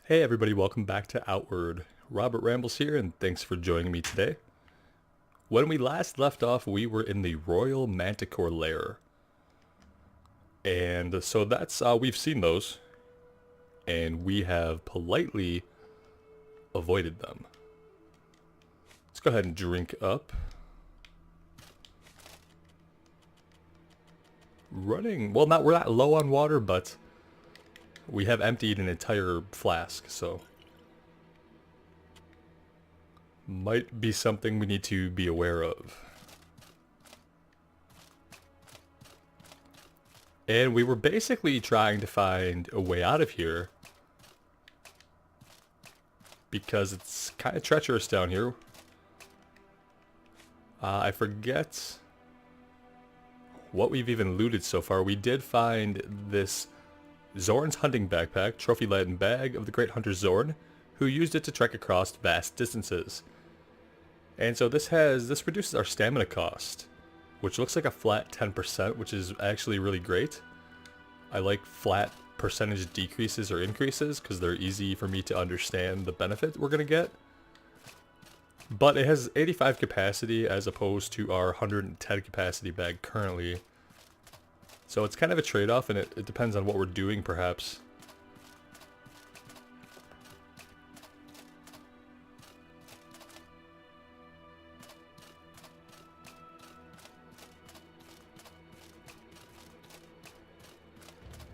Hey everybody, welcome back to Outward. Robert Rambles here, and thanks for joining me today. When we last left off, we were in the Royal Manticore lair. And so we've seen those, and we have politely avoided them. Let's go ahead and drink up. We're not low on water, but we have emptied an entire flask, so might be something we need to be aware of. And we were basically trying to find a way out of here because it's kind of treacherous down here. I forget what we've even looted so far. We did find this Zorn's hunting backpack, trophy-laden bag of the great hunter Zorn, who used it to trek across vast distances. And so this reduces our stamina cost, which looks like a flat 10%, which is actually really great. I like flat percentage decreases or increases because they're easy for me to understand the benefit we're going to get. But it has 85 capacity as opposed to our 110 capacity bag currently. So it's kind of a trade-off, and it depends on what we're doing, perhaps.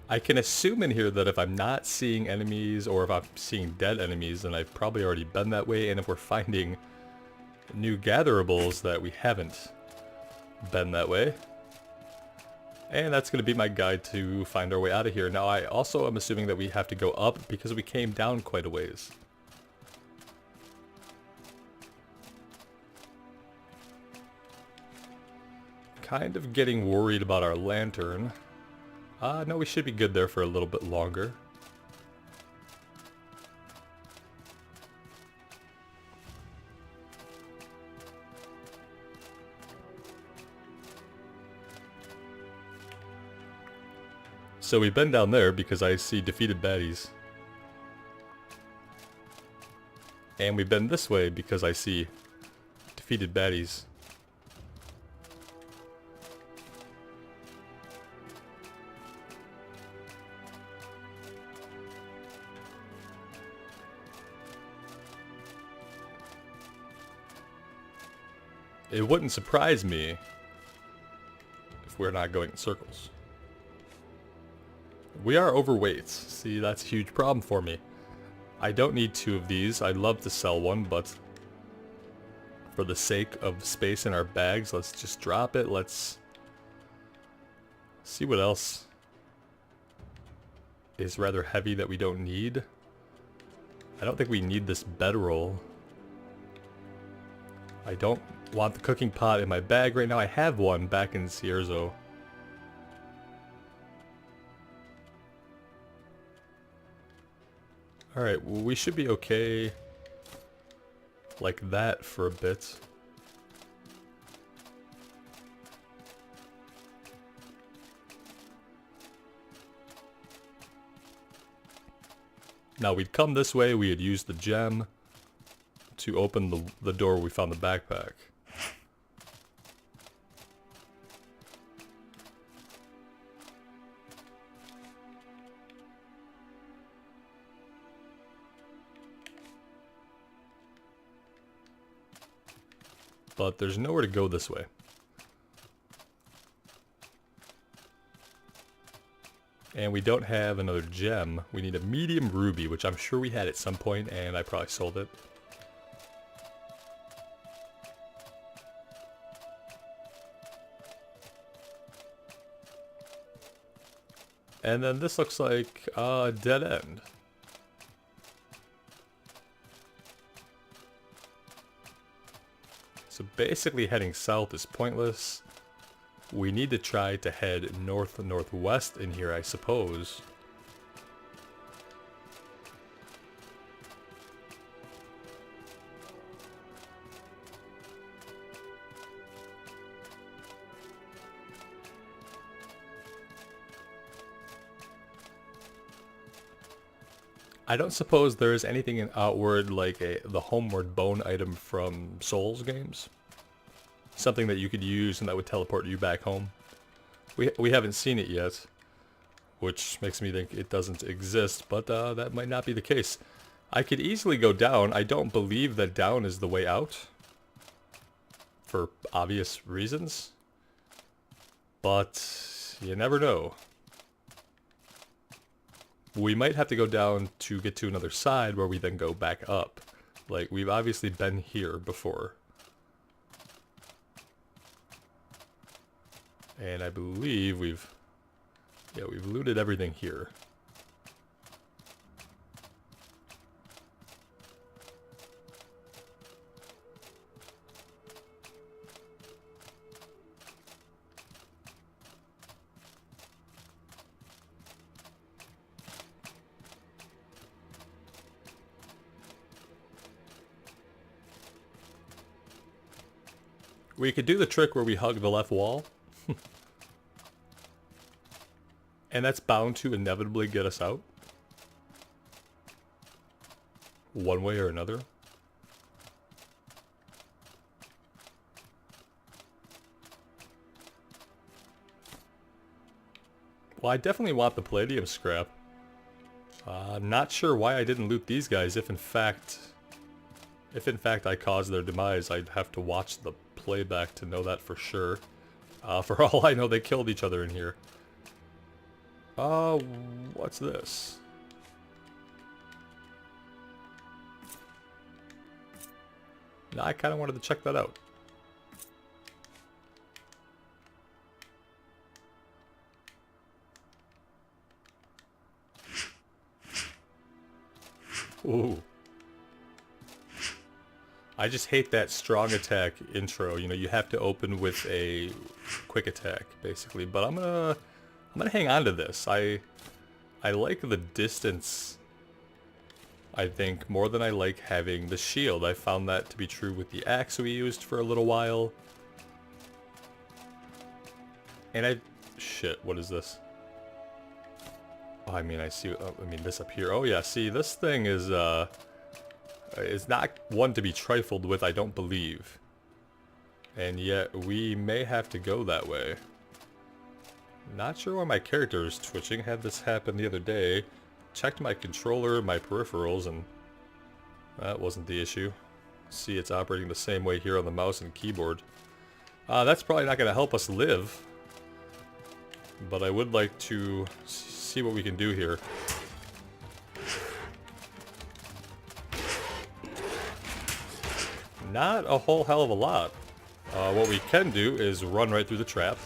I can assume in here that if I'm not seeing enemies, or if I'm seeing dead enemies, then I've probably already been that way, and if we're finding new gatherables, that we haven't been that way. And that's going to be my guide to find our way out of here. Now, I also am assuming that we have to go up because we came down quite a ways. Kind of getting worried about our lantern. No, we should be good there for a little bit longer. So we've been down there because I see defeated baddies. And we've been this way because I see defeated baddies. It wouldn't surprise me if we're not going in circles. We are overweight. See, that's a huge problem for me. I don't need 2 of these. I'd love to sell one, but for the sake of space in our bags, let's just drop it. Let's see what else is rather heavy that we don't need. I don't think we need this bedroll. I don't want the cooking pot in my bag right now. I have one back in Cierzo. Alright, well, we should be okay like that for a bit. Now we'd come this way, we had used the gem to open the door where we found the backpack. But there's nowhere to go this way. And we don't have another gem. We need a medium ruby, which I'm sure we had at some point, and I probably sold it. And then this looks like a dead end. So basically heading south is pointless. We need to try to head north-northwest in here, I suppose. I don't suppose there is anything in Outward like the Homeward Bone item from Souls games? Something that you could use and that would teleport you back home? We haven't seen it yet, which makes me think it doesn't exist, but that might not be the case. I could easily go down. I don't believe that down is the way out, for obvious reasons, but you never know. We might have to go down to get to another side where we then go back up. Like, we've obviously been here before. And I believe we've looted everything here. We could do the trick where we hug the left wall. And that's bound to inevitably get us out. One way or another. Well, I definitely want the palladium scrap. Not sure why I didn't loot these guys. If in fact I caused their demise, I'd have to watch the playback to know that for sure. For all I know, they killed each other in here. What's this? I kind of wanted to check that out. Ooh. I just hate that strong attack intro. You know, you have to open with a quick attack, basically. But I'm gonna hang on to this. I like the distance, I think, more than I like having the shield. I found that to be true with the axe we used for a little while. And shit, what is this? Oh, I mean, I see, I mean, this up here. Oh yeah, see, this thing is not one to be trifled with, I don't believe. And yet, we may have to go that way. Not sure why my character is twitching. Had this happen the other day. Checked my controller, my peripherals, and that wasn't the issue. See, it's operating the same way here on the mouse and keyboard. That's probably not going to help us live. But I would like to see what we can do here. Not a whole hell of a lot. What we can do is run right through the trap.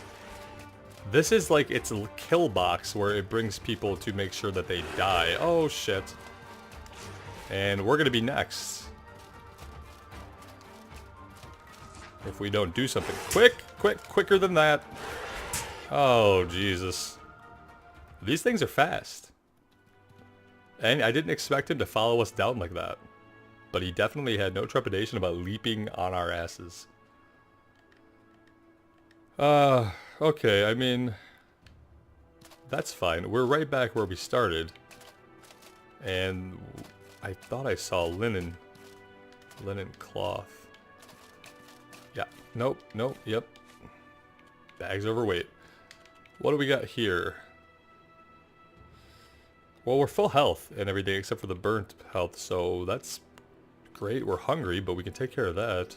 This is like its a kill box where it brings people to make sure that they die. Oh shit. And we're gonna be next. If we don't do something quicker than that. Oh Jesus. These things are fast. And I didn't expect him to follow us down like that. But he definitely had no trepidation about leaping on our asses. Okay, I mean, that's fine. We're right back where we started. And I thought I saw linen cloth. Yeah, nope, yep. Bag's overweight. What do we got here? Well, we're full health and everything except for the burnt health, so that's great. We're hungry, but we can take care of that.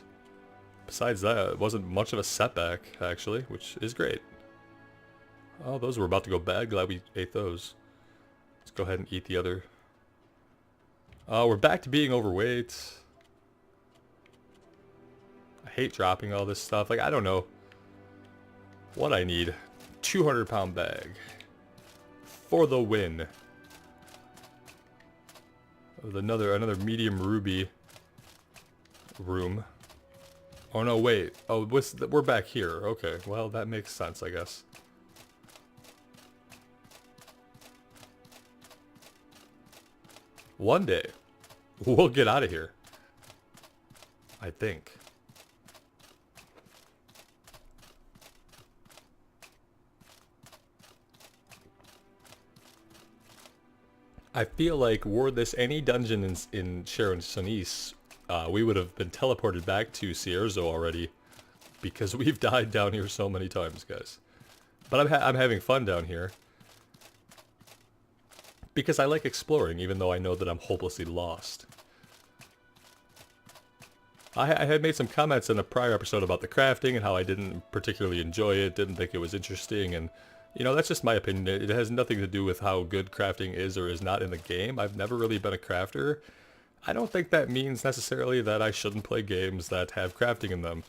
Besides that, it wasn't much of a setback, actually, which is great. Oh, those were about to go bad. Glad we ate those. Let's go ahead and eat the other. We're back to being overweight. I hate dropping all this stuff. Like, I don't know what I need. 200-pound bag. For the win. With another medium ruby room. Oh no, wait. Oh, we're back here. Okay, well, that makes sense, I guess. One day, we'll get out of here. I think. I feel like were this any dungeon in Sharon Sonis, we would have been teleported back to Cierzo already, because we've died down here so many times, guys. But I'm having fun down here, because I like exploring, even though I know that I'm hopelessly lost. I had made some comments in a prior episode about the crafting and how I didn't particularly enjoy it, didn't think it was interesting, and you know, that's just my opinion. It has nothing to do with how good crafting is or is not in the game. I've never really been a crafter. I don't think that means necessarily that I shouldn't play games that have crafting in them.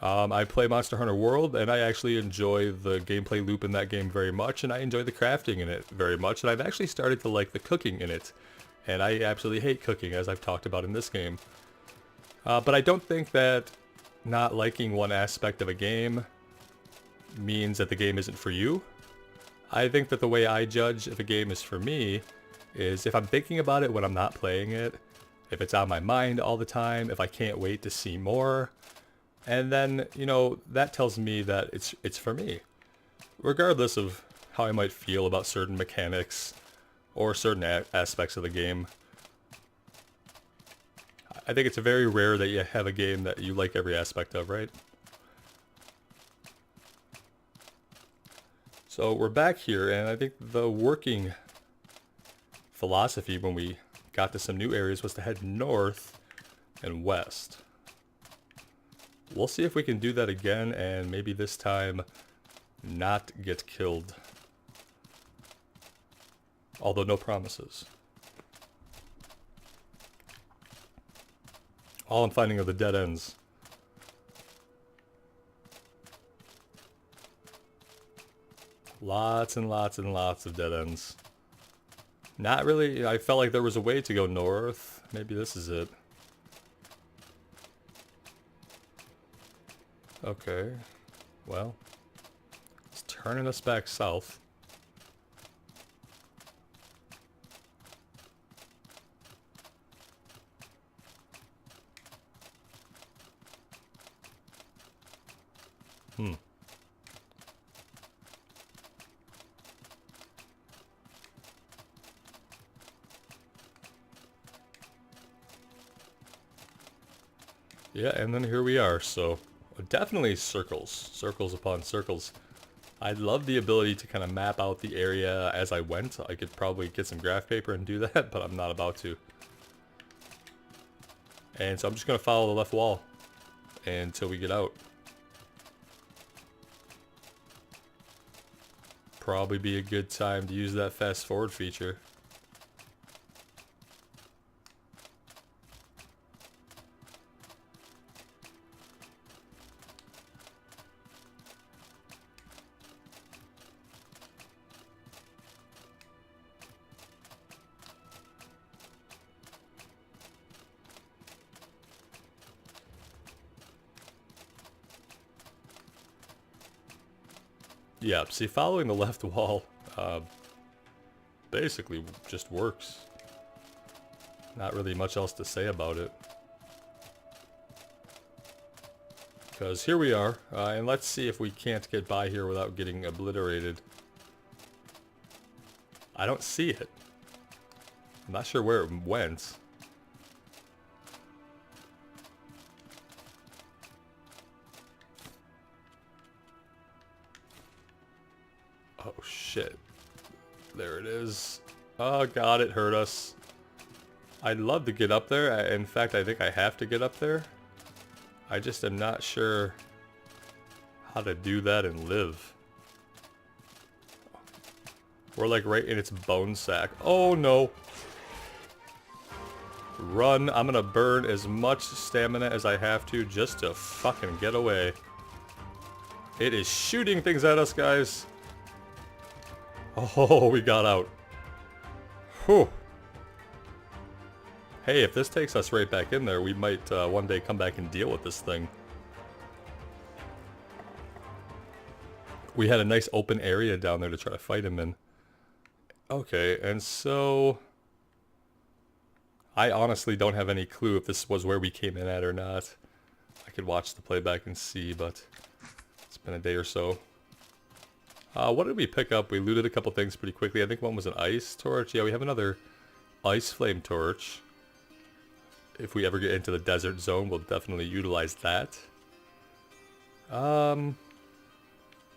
I play Monster Hunter World, and I actually enjoy the gameplay loop in that game very much, and I enjoy the crafting in it very much, and I've actually started to like the cooking in it. And I absolutely hate cooking, as I've talked about in this game. But I don't think that not liking one aspect of a game means that the game isn't for you. I think that the way I judge if a game is for me is if I'm thinking about it when I'm not playing it, if it's on my mind all the time, if I can't wait to see more, and then, you know, that tells me that it's for me. Regardless of how I might feel about certain mechanics or certain aspects of the game. I think it's very rare that you have a game that you like every aspect of, right? So we're back here, and I think the working philosophy when we got to some new areas was to head north and west. We'll see if we can do that again, and maybe this time not get killed. Although no promises. All I'm finding are the dead ends. Lots and lots and lots of dead ends. Not really, I felt like there was a way to go north. Maybe this is it. Okay, well, it's turning us back south. Yeah, and then here we are, so definitely circles. Circles upon circles. I'd love the ability to kind of map out the area as I went. I could probably get some graph paper and do that, but I'm not about to. And so I'm just going to follow the left wall until we get out. Probably be a good time to use that fast forward feature. Yeah, see, following the left wall basically just works. Not really much else to say about it. Because here we are, and let's see if we can't get by here without getting obliterated. I don't see it. I'm not sure where it went. Oh shit. There it is. Oh god, it hurt us. I'd love to get up there. In fact, I think I have to get up there. I just am not sure how to do that and live. We're like right in its bone sack. Oh no. Run. I'm gonna burn as much stamina as I have to just to fucking get away. It is shooting things at us, guys. Oh, we got out. Whew. Hey, if this takes us right back in there, we might one day come back and deal with this thing. We had a nice open area down there to try to fight him in. Okay, and so I honestly don't have any clue if this was where we came in at or not. I could watch the playback and see, but it's been a day or so. What did we pick up? We looted a couple things pretty quickly. I think one was an ice torch. Yeah, we have another ice flame torch. If we ever get into the desert zone, we'll definitely utilize that. Not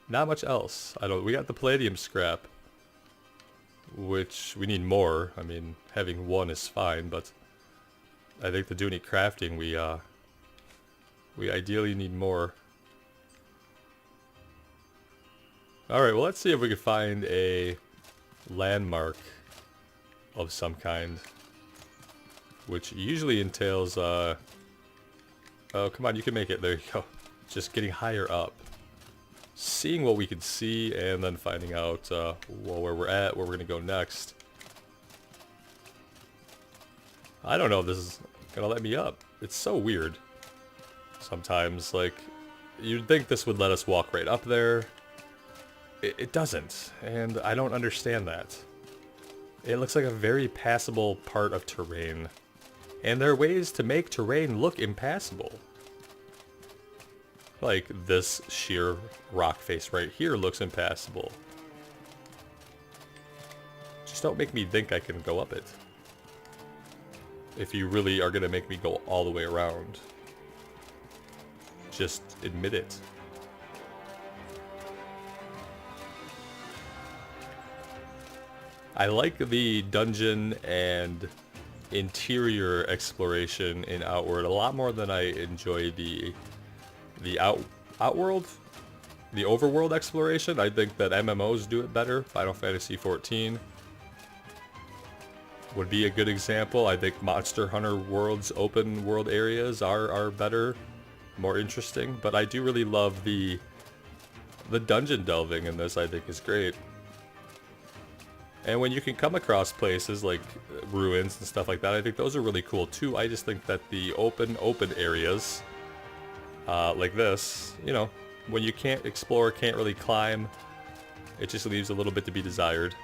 much else. We got the palladium scrap, which we need more. I mean, having one is fine, but I think to do any crafting, we ideally need more. Alright, well let's see if we can find a landmark of some kind. Which usually entails, oh come on, you can make it, there you go. Just getting higher up. Seeing what we can see and then finding out where we're at, where we're gonna go next. I don't know if this is gonna let me up. It's so weird. Sometimes, like, you'd think this would let us walk right up there. It doesn't, and I don't understand that. It looks like a very passable part of terrain. And there are ways to make terrain look impassable. Like this sheer rock face right here looks impassable. Just don't make me think I can go up it. If you really are gonna make me go all the way around. Just admit it. I like the dungeon and interior exploration in Outward a lot more than I enjoy the Outworld, the overworld exploration. I think that MMOs do it better. Final Fantasy XIV would be a good example. I think Monster Hunter World's open world areas are better, more interesting. But I do really love the dungeon delving in this. I think is great. And when you can come across places like ruins and stuff like that, I think those are really cool too. I just think that the open areas, like this, you know, when you can't explore, can't really climb, it just leaves a little bit to be desired.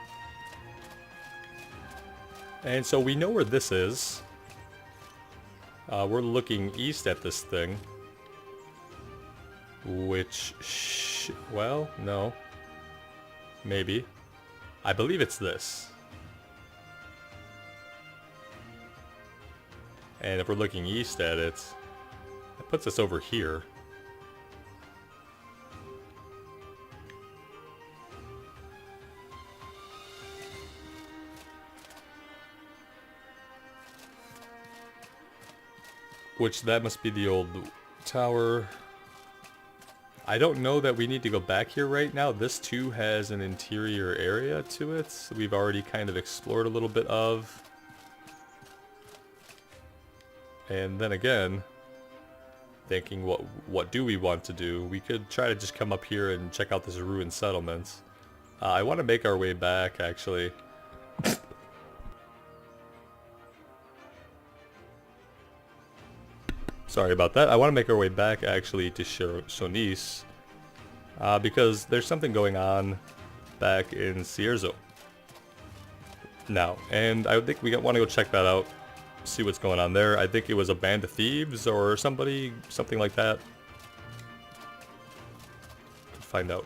And so we know where this is. We're looking east at this thing. Which, well, no. Maybe. I believe it's this. And if we're looking east at it, it puts us over here. Which, that must be the old tower. I don't know that we need to go back here right now. This too has an interior area to it. We've already kind of explored a little bit of. And then again, thinking what do we want to do? We could try to just come up here and check out this ruined settlement. I want to make our way back, actually. Sorry about that. I want to make our way back, actually, to Sonis. Because there's something going on back in Cierzo now. And I think we want to go check that out. See what's going on there. I think it was a band of thieves or something like that. Find out.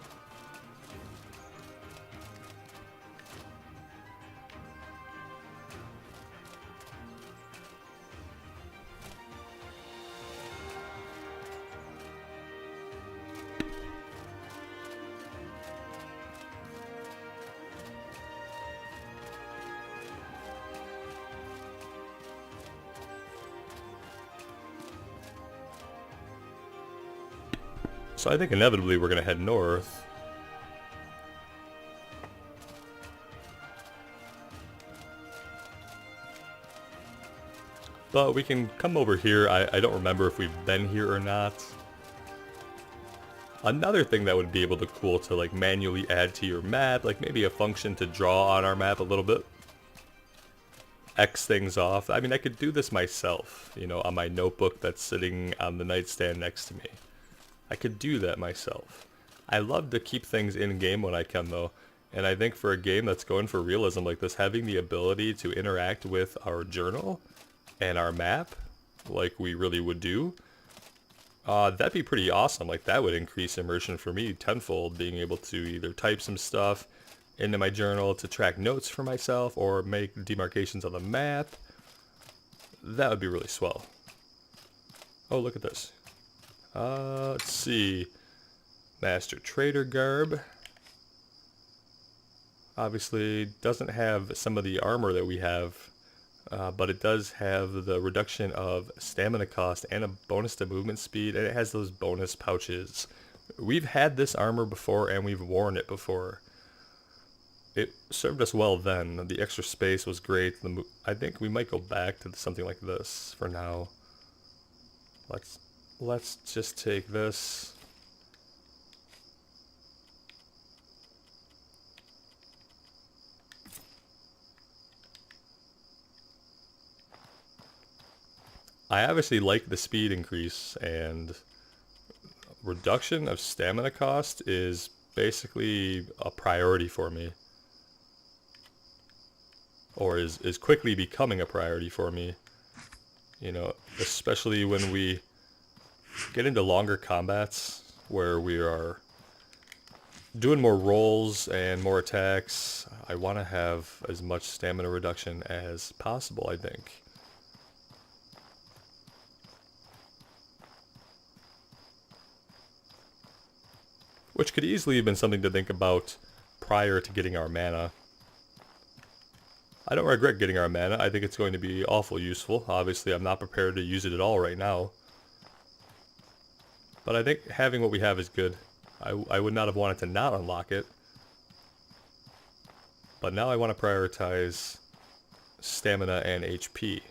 So I think inevitably we're going to head north. But we can come over here. I don't remember if we've been here or not. Another thing that would be able to cool to like manually add to your map, like maybe a function to draw on our map a little bit. X things off. I mean, I could do this myself, you know, on my notebook that's sitting on the nightstand next to me. I could do that myself. I love to keep things in-game when I can, though. And I think for a game that's going for realism like this, having the ability to interact with our journal and our map, like we really would do, That'd be pretty awesome. Like, that would increase immersion for me tenfold, being able to either type some stuff into my journal to track notes for myself or make demarcations on the map. That would be really swell. Oh, look at this. Let's see. Master Trader Garb. Obviously doesn't have some of the armor that we have, but it does have the reduction of stamina cost and a bonus to movement speed, and it has those bonus pouches. We've had this armor before and we've worn it before. It served us well then. The extra space was great. I think we might go back to something like this for now. Let's just take this. I obviously like the speed increase, and reduction of stamina cost is basically a priority for me. Or is quickly becoming a priority for me. You know, especially when we get into longer combats where we are doing more rolls and more attacks. I want to have as much stamina reduction as possible, I think. Which could easily have been something to think about prior to getting our mana. I don't regret getting our mana. I think it's going to be awful useful. Obviously, I'm not prepared to use it at all right now. But I think having what we have is good. I would not have wanted to not unlock it. But now I want to prioritize stamina and HP.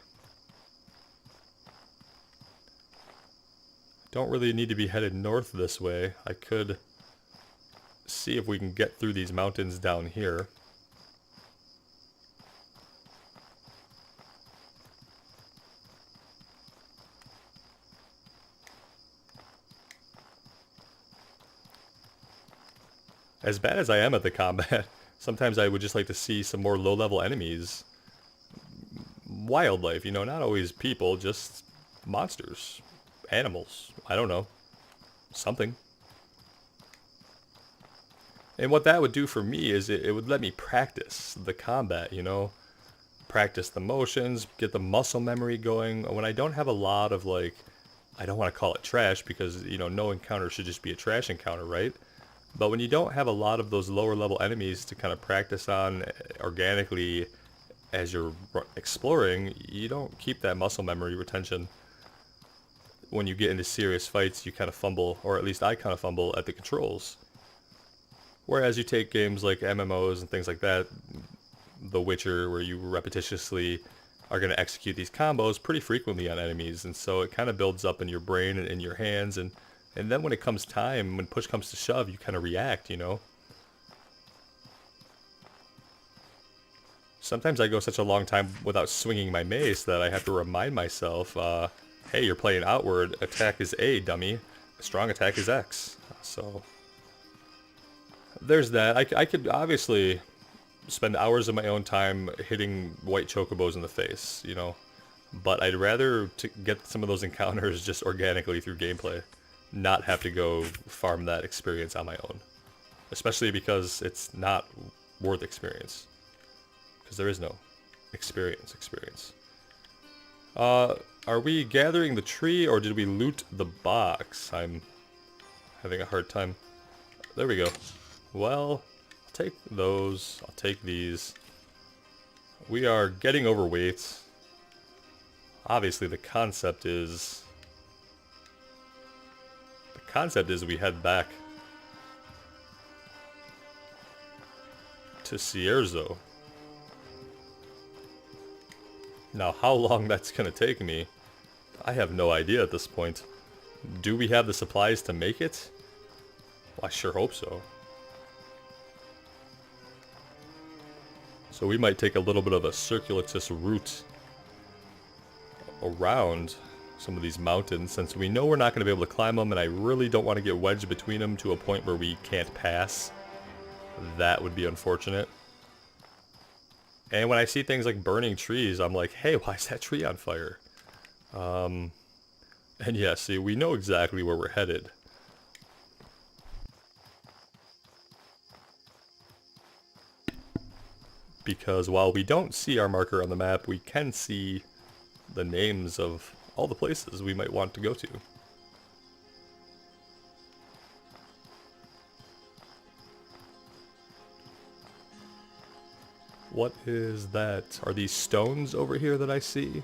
Don't really need to be headed north this way. I could see if we can get through these mountains down here. As bad as I am at the combat, sometimes I would just like to see some more low-level enemies. Wildlife, you know, not always people, just monsters. Animals. I don't know. Something. And what that would do for me is it would let me practice the combat, you know? Practice the motions, get the muscle memory going. When I don't have a lot of, like, I don't want to call it trash because, you know, no encounter should just be a trash encounter, right? But when you don't have a lot of those lower level enemies to kind of practice on organically as you're exploring, you don't keep that muscle memory retention. When you get into serious fights, you kind of fumble, or at least I kind of fumble at the controls. Whereas you take games like MMOs and things like that, The Witcher, where you repetitiously are going to execute these combos pretty frequently on enemies, and so it kind of builds up in your brain and in your hands, and then when it comes time, when push comes to shove, you kind of react, you know? Sometimes I go such a long time without swinging my mace that I have to remind myself, hey, you're playing outward, attack is A, dummy. Strong attack is X. So, there's that. I could obviously spend hours of my own time hitting white chocobos in the face, you know? But I'd rather get some of those encounters just organically through gameplay. Not have to go farm that experience on my own. Especially because it's not worth experience. Because there is no experience. Are we gathering the tree or did we loot the box? I'm having a hard time. There we go. Well, I'll take those. I'll take these. We are getting overweight. Obviously the concept is we head back to Cierzo. Now, how long that's gonna take me, I have no idea at this point. Do we have the supplies to make it? Well, I sure hope so. So we might take a little bit of a circuitous route around some of these mountains, since we know we're not going to be able to climb them, and I really don't want to get wedged between them to a point where we can't pass. That would be unfortunate. And when I see things like burning trees, I'm like, hey, why is that tree on fire? And yeah, see, we know exactly where we're headed. Because while we don't see our marker on the map, we can see the names of all the places we might want to go to. What is that? Are these stones over here that I see?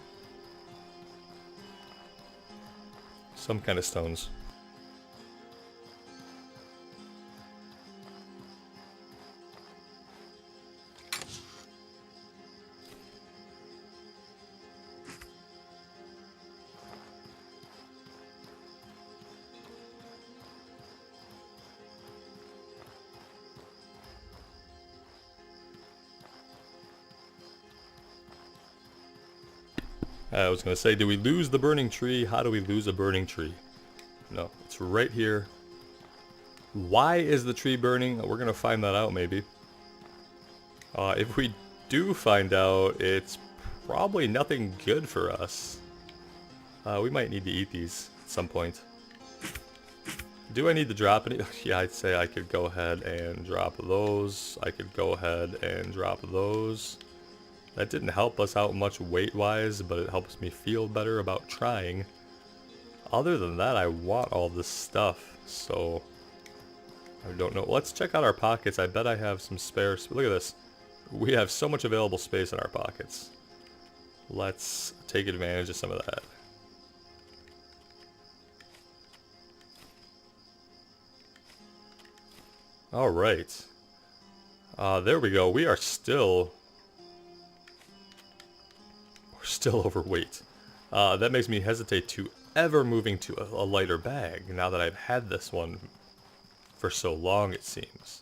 Some kind of stones. I was going to say, do we lose the burning tree? How do we lose a burning tree? No, it's right here. Why is the tree burning? We're going to find that out maybe. If we do find out, it's probably nothing good for us. We might need to eat these at some point. Do I need to drop any? Yeah, I'd say I could go ahead and drop those. I could go ahead and drop those. That didn't help us out much weight-wise, but it helps me feel better about trying. Other than that, I want all this stuff, so I don't know. Let's check out our pockets. I bet I have some spare. Look at this. We have so much available space in our pockets. Let's take advantage of some of that. All right. There we go. We are still overweight. That makes me hesitate to ever moving to a lighter bag now that I've had this one for so long, it seems.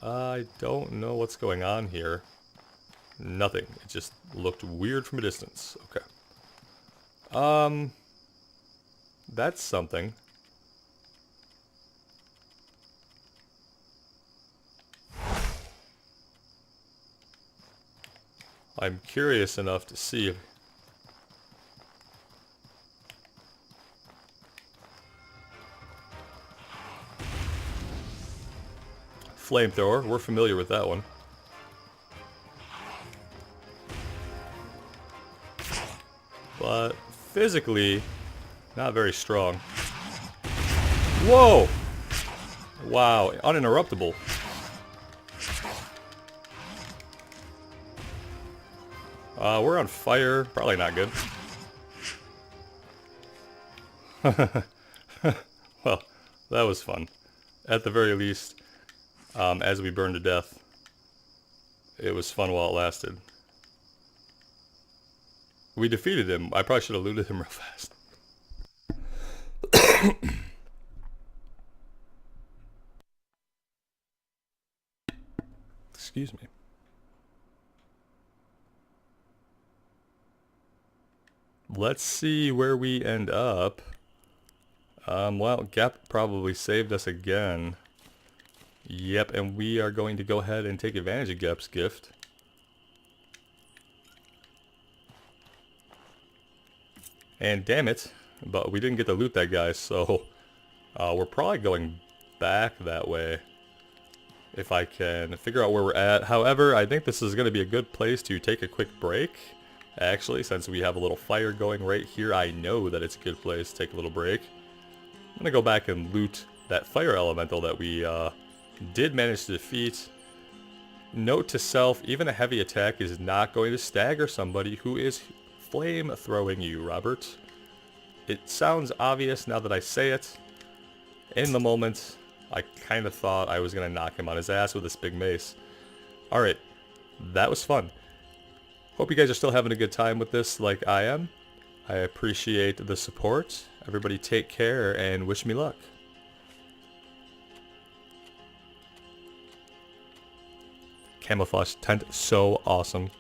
I don't know what's going on here. Nothing. It just looked weird from a distance. Okay. That's something. I'm curious enough to see if... Flamethrower, we're familiar with that one. But physically, not very strong. Whoa! Wow, uninterruptible. We're on fire. Probably not good. Well, that was fun. At the very least, as we burned to death, it was fun while it lasted. We defeated him. I probably should have looted him real fast. Excuse me. Let's see where we end up. Well, Gep probably saved us again. Yep, and we are going to go ahead and take advantage of Gep's gift. And damn it, but we didn't get to loot that guy, so we're probably going back that way if I can figure out where we're at. However, I think this is going to be a good place to take a quick break. Actually, since we have a little fire going right here, I know that it's a good place to take a little break. I'm going to go back and loot that fire elemental that we did manage to defeat. Note to self, even a heavy attack is not going to stagger somebody who is flame throwing you, Robert. It sounds obvious now that I say it. In the moment, I kind of thought I was going to knock him on his ass with this big mace. Alright, that was fun. Hope you guys are still having a good time with this like I am. I appreciate the support. Everybody take care and wish me luck. Camouflage tent, so awesome.